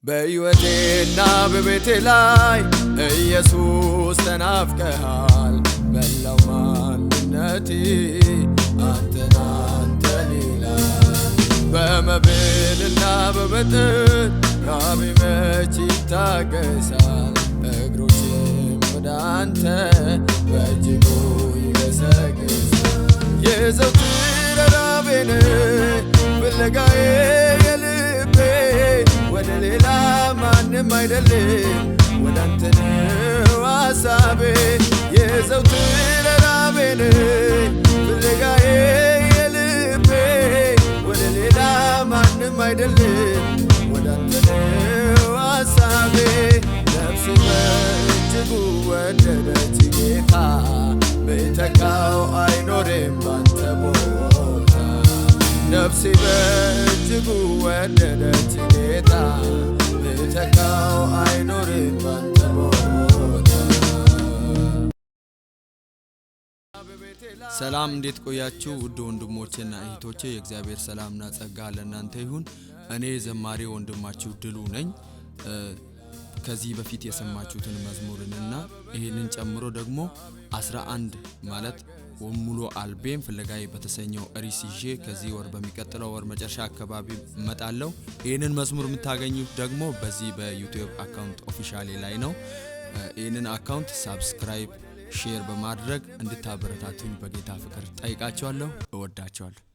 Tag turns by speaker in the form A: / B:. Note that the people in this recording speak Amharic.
A: በሕይወቴና በቤቴ ላይ ኢየሱስ ተናፍቀሃል። መላው ማንነቴ አንተን ይላል። በመብልና በመጠጥ ራቤ መች ይታገሳል። እግሮቼም ወደ አንተ በእጅጉ ይገሰግሳል። የዘወትር ራቤን ፍለጋዬ የልቤ ወደ ሌላ ማንም አይደለም፣ ወደ አንተ ነው ሐሳቤ። የዘወትር ራቤን ፍለጋዬ የልቤ ወደ ሌላ ማንም አይደለም፣ ወደ አንተ ነው ሐሳቤ። ነፍሴ በእጅጉ ወደደች ጌታ፣ ብተካው አይኖርም ባንተ ቦታ። ነፍሴ በእጅጉ ወደደች ጌታ፣ ብተካው አይኖርም ባንተ ቦታ። ሰላም እንዴት ቆያችሁ? ውድ ወንድሞቼና እህቶቼ የእግዚአብሔር ሰላምና ጸጋ ለእናንተ ይሁን። እኔ ዘማሪ ወንድማችሁ ድሉ ነኝ። ከዚህ በፊት የሰማችሁትን መዝሙርንና ይሄንን ጨምሮ ደግሞ 11 ማለት ሙሉ አልበም ፍለጋዬ በተሰኘው ርዕስ ይዤ ከዚህ ወር በሚቀጥለው ወር መጨረሻ አካባቢ እመጣለሁ። ይሄንን መዝሙር የምታገኙት ደግሞ በዚህ በዩቲዩብ አካውንት ኦፊሻሊ ላይ ነው። ይሄንን አካውንት ሰብስክራይብ፣ ሼር በማድረግ እንድታበረታቱኝ በጌታ ፍቅር ጠይቃችኋለሁ። እወዳችኋለሁ።